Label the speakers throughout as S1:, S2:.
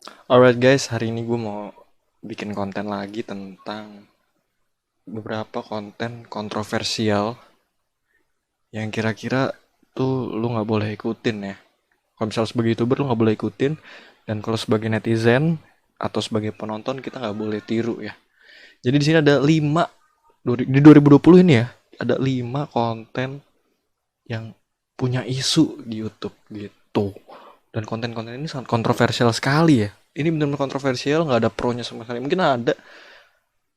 S1: Alright guys, hari ini gue mau bikin konten lagi tentang beberapa konten kontroversial yang kira-kira tuh lu nggak boleh ikutin ya. Kalau misalnya sebagai YouTuber lu nggak boleh ikutin, dan kalau sebagai netizen atau sebagai penonton kita nggak boleh tiru ya. Jadi di sini ada 5 di 2020 ini ya, ada 5 konten yang punya isu di YouTube gitu. Dan konten-konten ini sangat kontroversial sekali ya. Ini benar-benar kontroversial, nggak ada pro-nya sama sekali. Mungkin ada,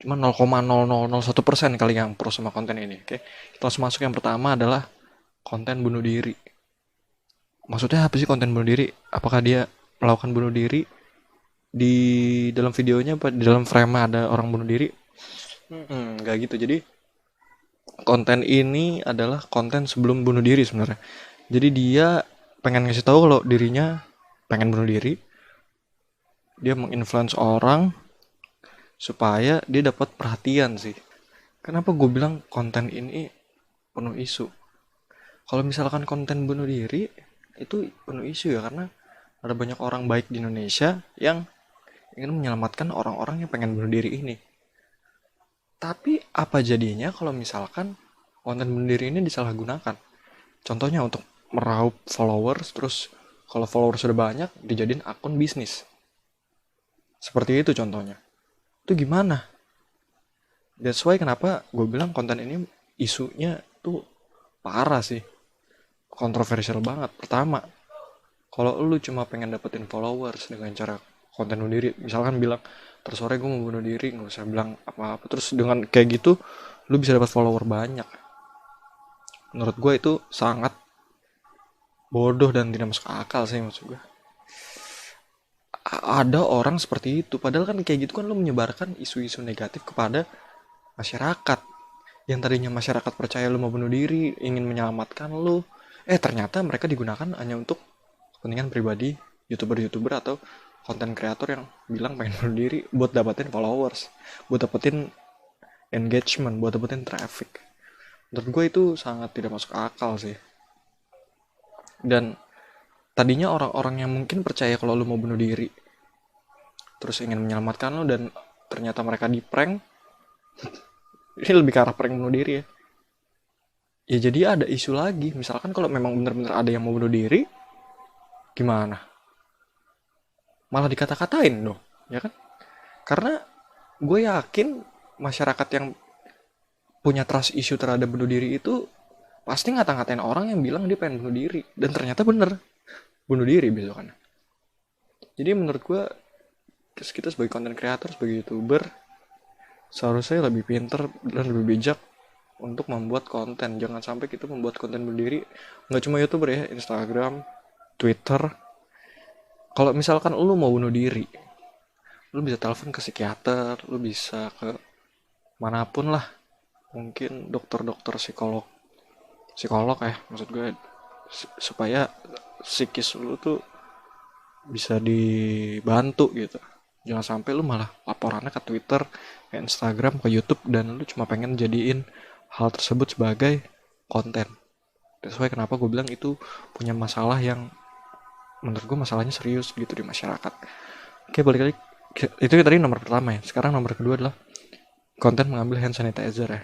S1: cuma 0,0001% kali yang pro sama konten ini. Oke, kita langsung masuk. Yang pertama adalah konten bunuh diri. Maksudnya apa sih konten bunuh diri? Apakah dia melakukan bunuh diri di dalam videonya, apa di dalam frame ada orang bunuh diri? Nggak gitu. Jadi konten ini adalah konten sebelum bunuh diri sebenarnya. Jadi dia pengen ngasih tahu kalau dirinya pengen bunuh diri. Dia menginfluence orang supaya dia dapat perhatian sih. Kenapa gue bilang konten ini penuh isu? Kalau misalkan konten bunuh diri itu penuh isu ya, karena ada banyak orang baik di Indonesia yang ingin menyelamatkan orang-orang yang pengen bunuh diri ini. Tapi apa jadinya kalau misalkan konten bunuh diri ini disalahgunakan? Contohnya untuk meraup followers, terus kalau followers sudah banyak dijadiin akun bisnis. Seperti itu contohnya. Itu gimana? That's why kenapa gue bilang konten ini isunya tuh parah sih. Kontroversial banget. Pertama, kalau lu cuma pengen dapetin followers dengan cara konten bunuh diri, misalkan bilang tersore gue mau bunuh diri, nggak usah bilang apa-apa, terus dengan kayak gitu lu bisa dapat follower banyak. Menurut gue itu sangat bodoh dan tidak masuk akal sih, maksud gue. Ada orang seperti itu, padahal kan kayak gitu kan lu menyebarkan isu-isu negatif kepada masyarakat. Yang tadinya masyarakat percaya lu mau bunuh diri, ingin menyelamatkan lu, ternyata mereka digunakan hanya untuk kepentingan pribadi youtuber-youtuber atau konten kreator yang bilang pengen bunuh diri buat dapetin followers, buat dapetin engagement, buat dapetin traffic. Menurut gue itu sangat tidak masuk akal sih. Dan tadinya orang-orang yang mungkin percaya kalau lu mau bunuh diri, terus ingin menyelamatkan lu, dan ternyata mereka di prank, ini lebih ke arah prank bunuh diri ya. Ya jadi ada isu lagi, misalkan kalau memang benar-benar ada yang mau bunuh diri, gimana? Malah dikata-katain dong, ya kan? Karena gue yakin masyarakat yang punya trust issue terhadap bunuh diri itu pasti ngata-ngatain orang yang bilang dia pengen bunuh diri, dan ternyata bener bunuh diri besokan. Jadi menurut gue kita sebagai content creator, sebagai youtuber, seharusnya lebih pinter dan lebih bijak untuk membuat konten. Jangan sampai kita membuat konten bunuh diri. Nggak cuma youtuber ya, Instagram, Twitter. Kalau misalkan lu mau bunuh diri, lu bisa telepon ke psikiater, lu bisa ke manapun lah, mungkin dokter-dokter, psikolog, psikolog ya maksud gue, supaya psikis lu tuh bisa dibantu gitu. Jangan sampai lu malah laporannya ke Twitter, ke Instagram, ke YouTube, dan lu cuma pengen jadiin hal tersebut sebagai konten. That's why kenapa gue bilang itu punya masalah yang menurut gue masalahnya serius gitu di masyarakat. Oke, balik lagi. Itu tadi nomor pertama ya. Sekarang nomor kedua adalah konten mengambil hand sanitizer ya.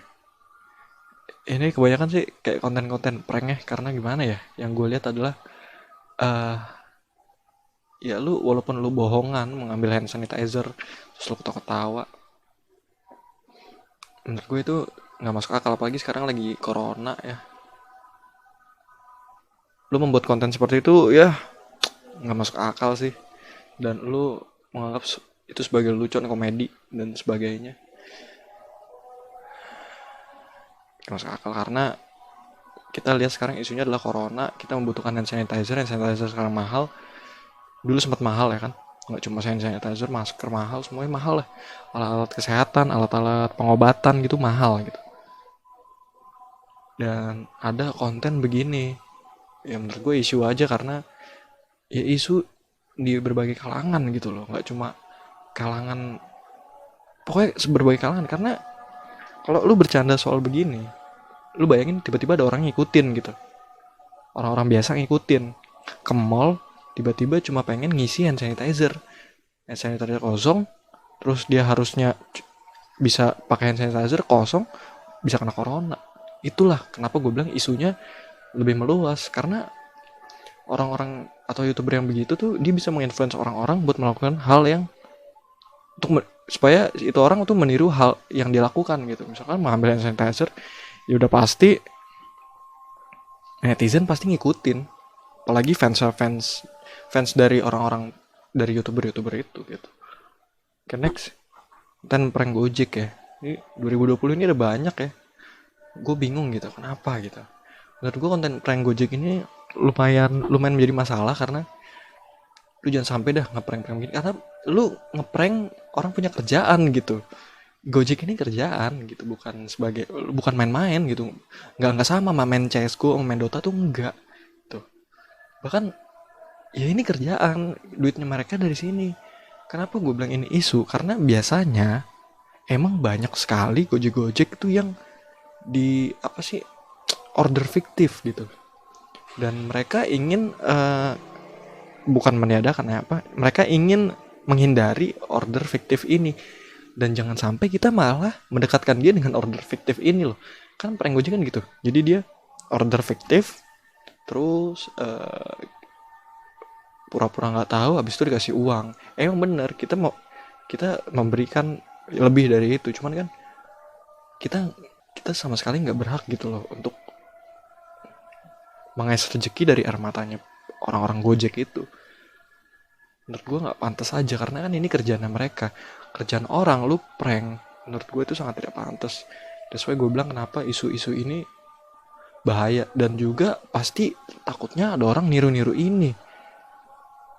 S1: Ini kebanyakan sih kayak konten-konten prank ya, karena gimana ya, yang gue lihat adalah eh ya lu walaupun lu bohongan mengambil hand sanitizer terus lu ketawa-ketawa, menurut gue itu nggak masuk akal, apalagi sekarang lagi corona ya. Lu membuat konten seperti itu ya nggak masuk akal sih, dan lu menganggap itu sebagai lucuan komedi dan sebagainya. Nggak masuk akal karena kita lihat sekarang isunya adalah corona, kita membutuhkan hand sanitizer sekarang mahal. Dulu sempat mahal ya kan, nggak cuma hand sanitizer, masker mahal, semuanya mahal lah. Alat-alat kesehatan, alat-alat pengobatan gitu mahal gitu. Dan ada konten begini, ya menurut gue isu aja, karena ya isu di berbagai kalangan gitu loh, nggak cuma kalangan, pokoknya berbagai kalangan. Karena kalau lu bercanda soal begini, lu bayangin tiba-tiba ada orang ngikutin gitu, orang-orang biasa ngikutin ke mall, tiba-tiba cuma pengen ngisi hand sanitizer, hand sanitizer kosong, terus dia harusnya bisa pakai hand sanitizer kosong, bisa kena corona. Itulah kenapa gue bilang isunya lebih meluas, karena orang-orang atau youtuber yang begitu tuh dia bisa menginfluence orang-orang buat melakukan hal yang supaya itu orang tuh meniru hal yang dilakukan gitu. Misalkan mengambil hand sanitizer, ya udah pasti netizen pasti ngikutin, apalagi fans dari orang-orang, dari youtuber itu gitu. Oke, next, dan prank Gojek ya. Ini 2020 ini ada banyak ya. Gue bingung gitu, kenapa gitu. Menurut gue konten prank Gojek ini lumayan menjadi masalah, karena lu jangan sampai dah ngeprank gini, karena lu ngeprank orang punya kerjaan gitu. Gojek ini kerjaan gitu, bukan main-main gitu. Nggak sama main CS:GO sama main Dota tuh, enggak tuh. Bahkan ya ini kerjaan, duitnya mereka dari sini. Kenapa gue bilang ini isu? Karena biasanya emang banyak sekali Gojek itu yang di apa sih, order fiktif gitu. Dan mereka ingin bukan meniadakan ya, apa? Mereka ingin menghindari order fiktif ini. Dan jangan sampai kita malah mendekatkan dia dengan order fiktif ini loh. Kan prank Gojek kan gitu. Jadi dia order fiktif, terus pura-pura nggak tahu, habis itu dikasih uang. Emang bener, kita memberikan lebih dari itu, cuman kan kita sama sekali nggak berhak gitu loh untuk mengais rezeki dari air matanya orang-orang Gojek itu. Menurut gue nggak pantas aja, karena kan ini kerjaan mereka, kerjaan orang lu prank. Menurut gue itu sangat tidak pantas. That's why gue bilang kenapa isu-isu ini bahaya, dan juga pasti takutnya ada orang niru-niru ini.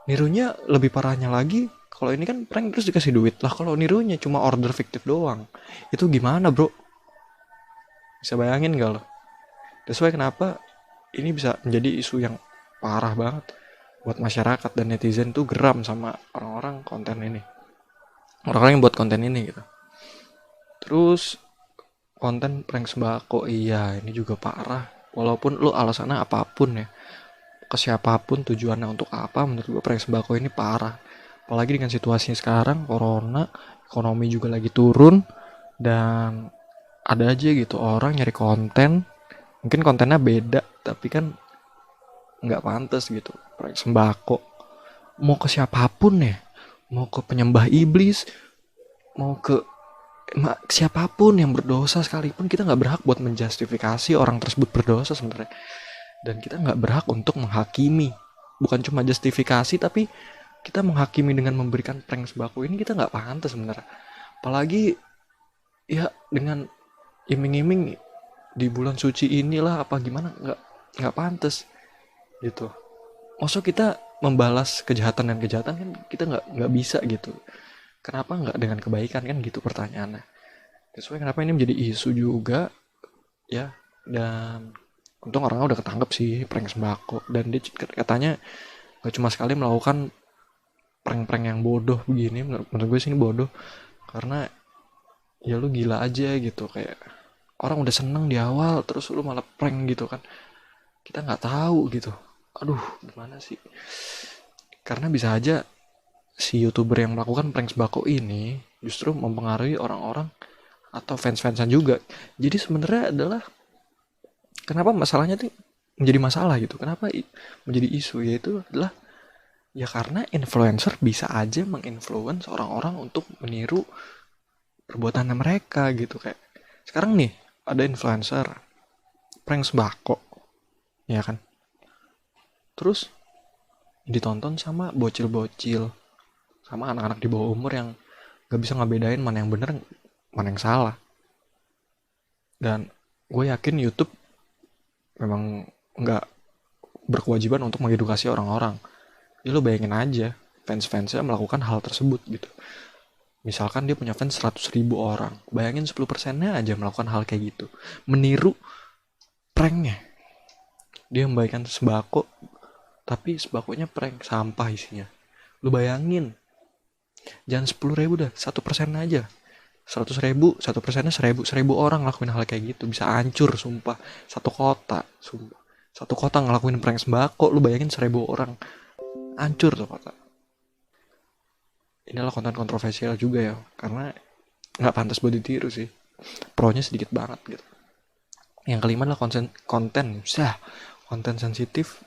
S1: Nirunya lebih parahnya lagi, kalau ini kan prank terus dikasih duit lah, kalau nirunya cuma order fiktif doang, itu gimana bro? Bisa bayangin gak lo? That's why kenapa ini bisa menjadi isu yang parah banget buat masyarakat, dan netizen tuh geram sama orang-orang konten ini, orang-orang yang buat konten ini gitu. Terus konten prank sembako, iya ini juga parah. Walaupun lu alasannya apapun ya, ke siapapun tujuannya untuk apa, menurut gue prank sembako ini parah. Apalagi dengan situasi sekarang, corona, ekonomi juga lagi turun, dan ada aja gitu orang nyari konten, mungkin kontennya beda, tapi kan nggak pantas gitu. Prank sembako, mau ke siapapun ya, mau ke penyembah iblis, mau ke siapapun yang berdosa sekalipun, kita nggak berhak buat menjustifikasi orang tersebut berdosa sebenarnya. Dan kita nggak berhak untuk menghakimi, bukan cuma justifikasi, tapi kita menghakimi dengan memberikan prank sembako ini, kita nggak pantas sebenarnya. Apalagi ya dengan iming-iming di bulan suci inilah apa gimana, nggak pantas gitu. Maksud kita membalas kejahatan dan kejahatan kan kita nggak bisa gitu. Kenapa nggak dengan kebaikan, kan gitu pertanyaannya. Sesuai kenapa ini menjadi isu juga ya. Dan untung orangnya udah ketangkep sih, prank sembako, dan dia katanya gak cuma sekali melakukan prank-prank yang bodoh begini. Menurut gue sih ini bodoh, karena ya lu gila aja gitu, kayak orang udah seneng di awal terus lu malah prank gitu kan, kita nggak tahu gitu. Aduh gimana sih, karena bisa aja si youtuber yang melakukan prank sembako ini justru mempengaruhi orang-orang atau fans-fansan juga. Jadi sebenarnya adalah kenapa masalahnya tuh menjadi masalah gitu, kenapa menjadi isu, yaitu adalah ya karena influencer bisa aja menginfluence orang-orang untuk meniru perbuatan mereka gitu. Kayak sekarang nih ada influencer prank sembako ya kan, terus ditonton sama bocil-bocil, sama anak-anak di bawah umur yang gak bisa ngebedain mana yang bener mana yang salah. Dan gue yakin YouTube memang gak berkewajiban untuk mengedukasi orang-orang. Ya lo bayangin aja fans-fansnya melakukan hal tersebut gitu. Misalkan dia punya fans 100.000 orang, bayangin 10%-nya aja melakukan hal kayak gitu, meniru pranknya. Dia membagikan sembako, tapi sembakonya prank, sampah isinya. Lu bayangin, jangan 10.000 dah, 1% aja, 100.000, 1%-nya 1.000 orang ngelakuin hal kayak gitu, bisa hancur sumpah. Satu kota ngelakuin prank sembako, lu bayangin 1.000 orang, hancur tuh kota. inilah konten kontroversial juga ya, karena nggak pantas buat ditiru sih, pro-nya sedikit banget gitu. Yang kelima adalah konten sensitif,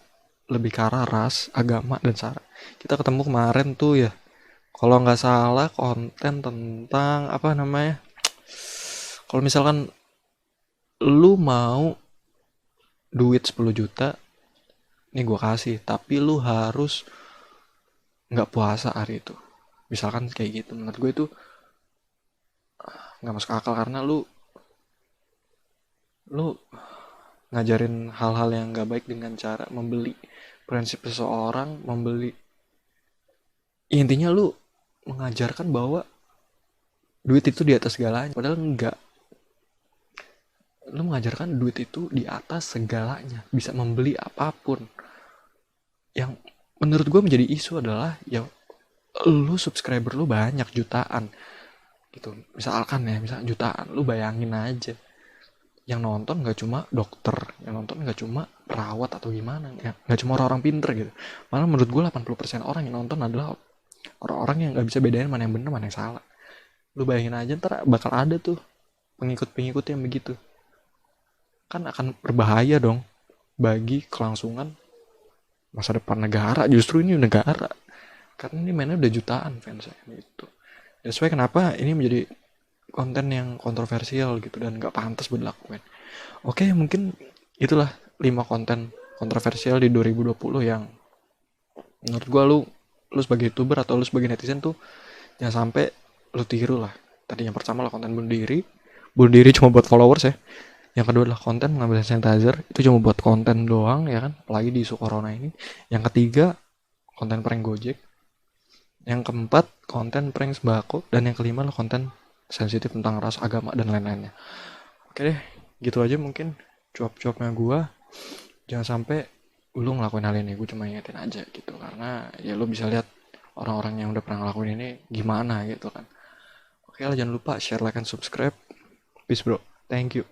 S1: lebih ke arah ras, agama, dan sara. Kita ketemu kemarin tuh ya, kalau nggak salah konten tentang apa namanya, kalau misalkan lu mau duit 10 juta, nih gue kasih, tapi lu harus nggak puasa hari itu. Misalkan kayak gitu, menurut gue itu nggak masuk akal, karena lu ngajarin hal-hal yang nggak baik dengan cara membeli prinsip seseorang, membeli, intinya lu mengajarkan bahwa duit itu di atas segalanya, padahal enggak. Lu mengajarkan duit itu di atas segalanya, bisa membeli apapun. Yang menurut gue menjadi isu adalah ya, lu subscriber lu banyak jutaan gitu, misalkan ya, misal jutaan, lu bayangin aja, yang nonton nggak cuma dokter, yang nonton nggak cuma perawat atau gimana ya, nggak cuma orang-orang pinter gitu. Malah menurut gue 80% orang yang nonton adalah orang-orang yang nggak bisa bedain mana yang bener mana yang salah. Lu bayangin aja, ntar bakal ada tuh pengikut-pengikut yang begitu, kan akan berbahaya dong bagi kelangsungan masa depan negara. Justru ini negara, karena ini mainnya udah jutaan fansnya gitu. That's why kenapa ini menjadi konten yang kontroversial gitu dan nggak pantas buat dilakukan. Oke, mungkin itulah 5 konten kontroversial di 2020 yang menurut gua lu sebagai youtuber atau lu sebagai netizen tuh jangan sampai lu tiru lah. Tadi yang pertama lah konten bunuh diri cuma buat followers ya. Yang kedua adalah konten mengambil hand sanitizer, itu cuma buat konten doang ya kan, apalagi di isu corona ini. Yang ketiga, konten prank Gojek. Yang keempat, konten prank sembako. Dan yang kelima adalah konten sensitif tentang ras, agama, dan lain-lainnya. Oke deh, gitu aja mungkin cuap-cuapnya gua. Jangan sampai lu ngelakuin hal ini, gue cuma ingetin aja gitu, karena ya lu bisa lihat orang-orang yang udah pernah ngelakuin ini gimana gitu kan. Oke lah, jangan lupa share, like, and subscribe. Peace bro, thank you.